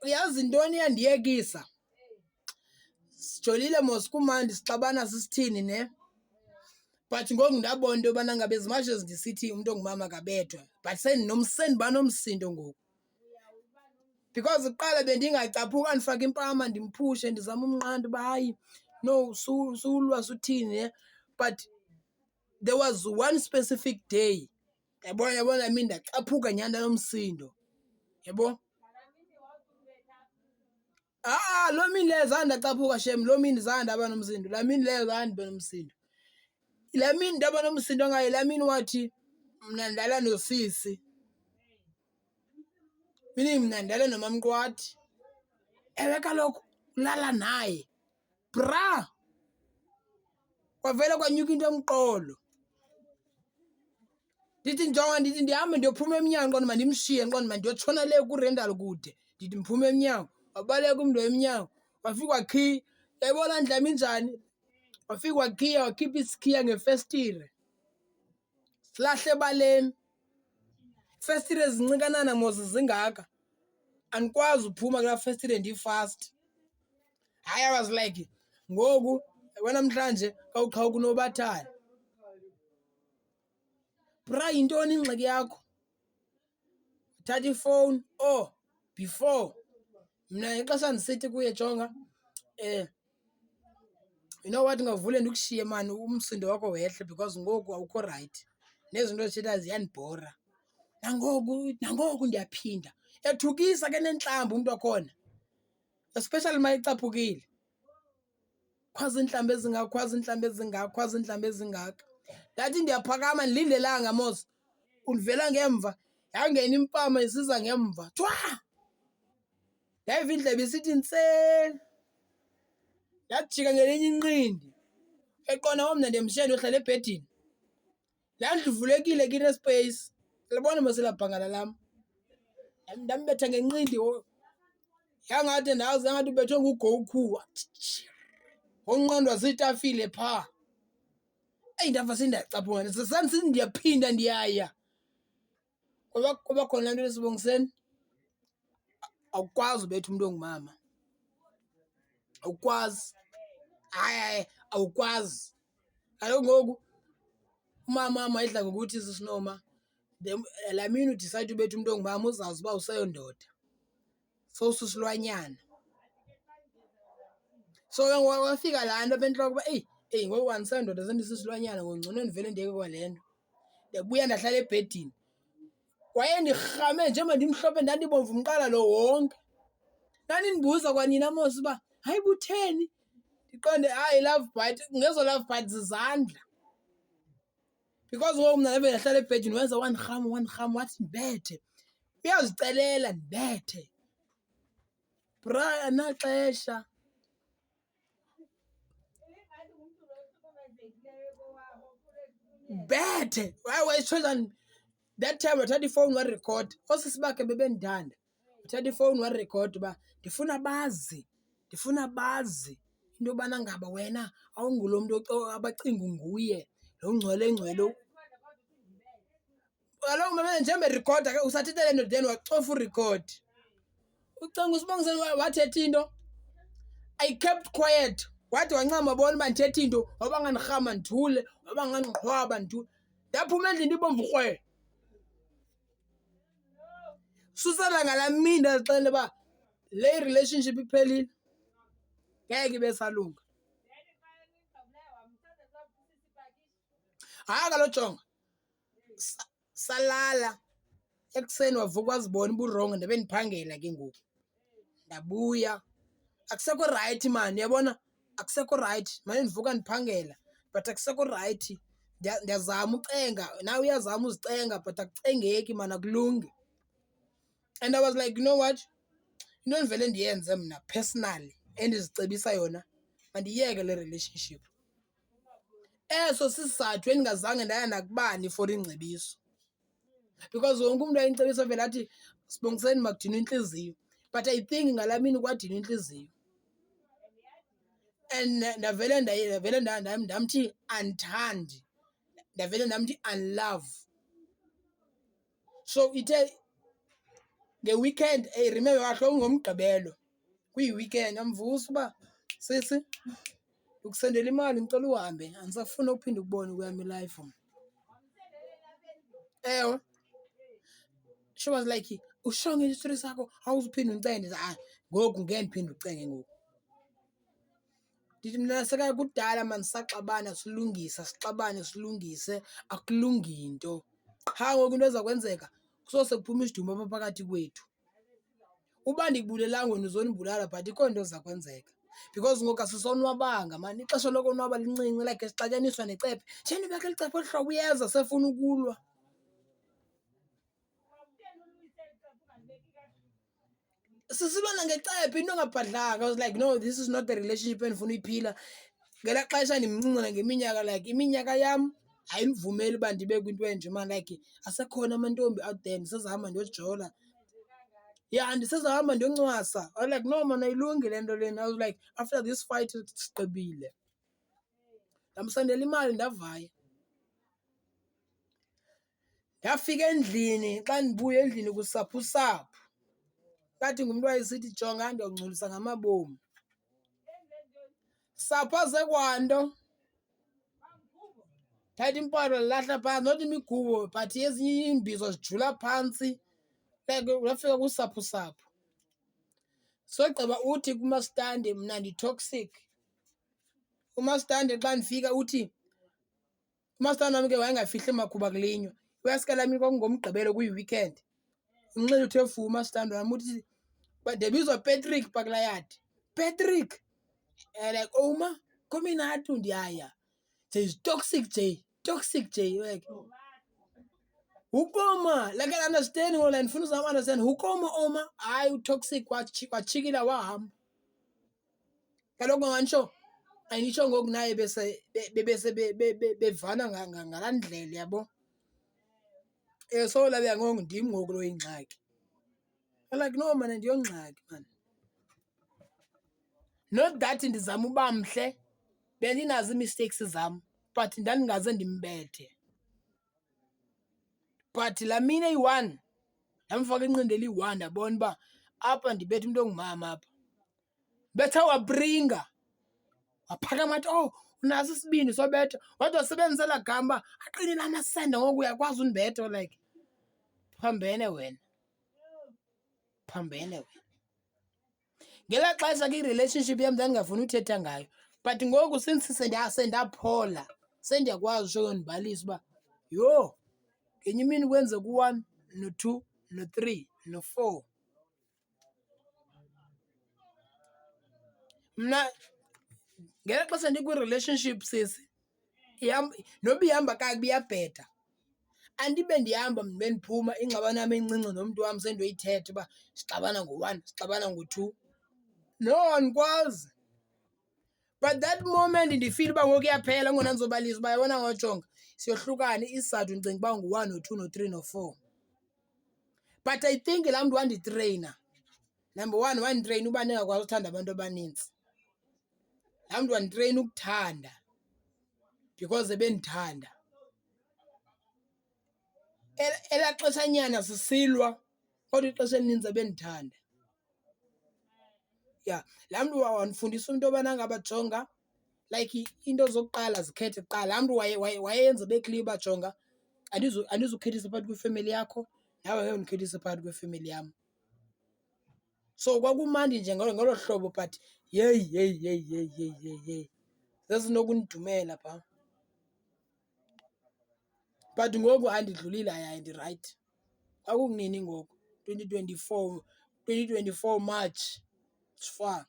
Uyazi intoni yandiyekisa? Sijolile mos kumandi sixabana sisithini ne? But ngoku ndabona into yobana ngabe as much as ndisithi umntu ongumama kabethwa, but sendiba nomsindo ngoku. Because kuqala bendingacaphuka ndifake impama ndimphushe ndizame umnqanda uba hayi no sulwa suthini ne? But there was one specific day yabona I mean ndacaphuka nyhani ndanomsindo, yabo. Loo mini leyo zange ndacaphuka shem, loo mini zange ndaba nomsindo, laa mini leyo zange ndibe nomsindo. Laa mini ndaba nomsindo ngayo laa mini wathi mna ndilala nosisi, mini mna ndilala nomamqwathi. Ewe kaloku ulala naye bra, kwavele kwanyuka into emqolo. Ndithi njonga ndithi ndihambe ndiyophuma emnyango ndiqonda mandimshiye ndiqonda mandiyotshona le kuRendal kude. Ndithi ndiphume emnyango, wabaleka umntu emnyango, wafika wakhiya. Yayibona ndlama injani? Wafika wakhiya, wakhipha isikhiya ngefestire. Silahle ebaleni. Festire zincinkanana mos zingaka. Andikwazi uphuma kulaa festire ndifast. Hayi, I was like, ngoku namhlanje kawuqhawuka unobathane. Bra, yintoni ingxaki yakho? Thatha ifowuni. Before mna ixesha ndisithi kuye jonga, you know what, ngavule ndikushiye mani umsindo wakho wehle because ngoku awukho rayithi. Nezinto ezithetha ziyandibhora. Nangoku ndiyaphinda. Ethukisa ke nentlambo umntu wakhona. Especially uma ecaphukile. Khwaza iintlambo ezingaka, khwaza iintlambo ezingaka, khwaza iintlambo ezingaka. Ndathi ndiyaphakama ndilindelanga mos. Undivela ngemva, yangena impama isiza ngemva. Thwa! Ndayiva indlebe isithi ntse. Ndajika ngelinye inqindi. Eqona mna ndiyamshiya ndiyohlala ebhedini. Laa ndlu ivulekile kine-space. Libona mos elaa bhangala lam. Ndambetha ngenqindi. Yangathi yangathi ubethwe nguGoku. Wonqandwa ziitafile phaa. Eyi, ndava sendiyacaphuka. Sandisithi ndiyaphinda ndiyaya. Kuba khona laa nto esibongiseni. Awukwazi ubetha umntu ongumama. Awukwazi. Hayi, awukwazi. Kaloku ngoku umama idla ngokuthi sisinoma. Laa mini udisayide ubetha umntu ongumama uzawuzi uba useyondoda. Sowusisilwanyana. So wafika laa nto apha entloko uba ngoku andisayondoda sendisisilwanyana ngongcono ndivele ndiyeke kwale nto. Ndabuya ndahlala ebhedini. Wayendirhame njengoba ndimhlophe ndandibomvu umqala lo wonke. Ndandindibuza kwanina mos uba hayi butheni? Ndiqonde hayi love bite, ngezo love bites zizandla. Because ngoku mna ndabe ndahlala ebhedini wenza wandirhama wathi ndibethe. Uyazicelela ndibethe. Bra, anaxesha. Bethe. Wayesho that time wathatha ifowuni warekhod. Oosisi bakhe bebendithanda. Wathatha ifowuni warekhod uba ndifuna bazi into yobana ngaba wena awungulo mntu abacinga nguye lo ngcwele. Kaloku mamela njengoba erekhoda ke usathetha le nto then wacofa urekhodi. Ucinga uSibongiseni wathetha into? I kept quiet. Wathi wancama bona uba ndithetha into, waba ngandirhama ndithule, waba ngandiqhwaba ndithule. Ndaphuma endlini ibomvu krwe. Susela ngalaa mini ndazixelela uba le relationship iphelile. Ngeke ibe salunga. Hayi kaloku jonga. Salala. Ekuseni wavuka wazibona uburongo ndabe ndiphangela ke ngoku. Ndabuya. Akusekho rayithi mani, yabona? Akusekho rayithi. Manje ndivuka ndiphangela but akusekho rayithi. Ndiyazama ucenga. Nawe uyazama uzicenga but akucengeki mani, akulungi. And I was like, you know what? Into endivele ndiyenze mna personally endizicebisa yona, mandiyeke le relationship. Eso sisizathu endingazange ndaya nakubani for ingcebiso. Because wonke umntu ayincebisa vele athi Sibongiseni makudinwe intliziyo. But I think ngalaa mini kwadinwa intliziyo. And ndavele ndamthi andithandi. Ndavele ndamthi unlove. So ithe nge-weekend remember kahle ungomgqibelo kwiyi-weekend amvusa uba sisi ukusendela imali ngicela uhambe andisafuna ukuphinda ukubona kweyam ilife mna. Ewe she was like usho nge-history sakho awuzuphinde uncenge. Ndithi hayi ngoku ngeke ndiphinde ucenge ngoku. Ndithi mna sekake kudala mani saxabana silungise akulungi nto. Qha ngoku into eza kwenzeka kusose kuphuma isidumbu apha phakathi kwethu. Uba ndikubulelanga wena uzondibulala but ikho nto eza kwenzeka because ngoku asisonwabanga mani. Ixesha lokonwaba lincinci like sixatyaniswa necephe. Nje ndibeke eli cephe olu hlobo uyeza sefuna ukulwa. Sisilwana ngecephe into engabhadlanga. I was like no, this is not the relationship endifuna uyiphila. Ngelaa xesha ndimncinci ngeminyaka like iminyaka yam ayindivumeli uba ndibe kwinto enje man like asekhona amantombi out there ndisezahamba ndiyojola. Yeah, ndisezahamba ndiyoncwasa. I was like no man ayilungi le nto lena. I was like after this fight sigqibile. Ndamsendela imali ndavaya. Ndafika endlini xa ndibuya endlini kusapho. Kathi ngumntu wayesithi jonga ndiyongcolisa ngamabomi. Sapho azekwanto. Thatha impalo lilahla phantsi not imigubo but ezinye iimbizo zijula phantsi. Like wafika kusapho. Sogqiba uthi kumastandi mna ndi-toxic. Umastandi xa ndifika uthi umastandi wam ke wayengafihli makhuba kulinywa. Uyasikela mini kwakungomgqibelo kwiyi-weekend. Unxile uthe fu umastandi wam uthi ndibizwa Patrick phaa kulaa yadi. Patrick like Oma kominathi ndiyaya. Jay is toxic Jay like ukoma like I understand ngola ndifuna uzama understand ukoma Oma hayi utoxic wachikila wahamba. Kaloku nganisho ayinitsho ngoku naye bese bevana ngalaa ndlela yabo. So labe ngoku ndim ngoku lo yingxaki. Like no man ndiyongxaki man. Not that ndizama uba mhle bendinazo ii-mistakes zam but ndandingaze ndimbethe. But laa mini eyi-one ndamfaka inqindeli iyi-one ndabona uba apha ndibetha umntu ongumama apha. Betha wapringa waphakama athi oh unaso isibindi sobetha. Wathi wasebenzisa elaa gama uba aqinile amasende ngoku uyakwazi undibetha like phambene wena. Ngelaa xesha ke i-relationship yam ndandingafuni uthetha ngayo but ngoku since sendaphola sendiyakwazi usho ndibalisa uba yho ngenye imini kwenzeka u-one no-two no-three no-four. Mna ngelaa xesha ndikwi-relationship sisi noba ihamba kakubi iyabheda. Andibe ndihamba ndibe ndiphuma ingxabano yam encinci nomntu wam sendiyoyithetha uba sixabana ngo-one sixabana ngo-two. No andikwazi. But that moment ndifile uba ngoku iyaphela ngona ndizobalisa uba yabona ngojonga siyohlukana isizathu ndicinga uba ngu-one no-two no-three no-four. But I think laa mntu wanditreyina. Number one wanditreyina uba ndingakwazi uthanda abantu abanintsi. Laa mntu wanditreyina ukuthanda because ebendithanda. Elaa xeshanyana sisilwa kodwa ixesha elininzi ebendithanda. Yeah, laa mntu wandifundisa into yobana ngaba jonga like into zokuqala zikhethe kuqala. Laa mntu wayeyenza bekliya uba jonga andizukhethisa phakathi kwifemeli yakho nawe ngeke undikhethise phakathi kwefemeli yam. So kwakumandi nje ngolo hlobo but yeyi zezinokundidumela phaa. But ngoku andidlulile hayi ndirayithi. Kwakunini ngoku 2024 March it's far.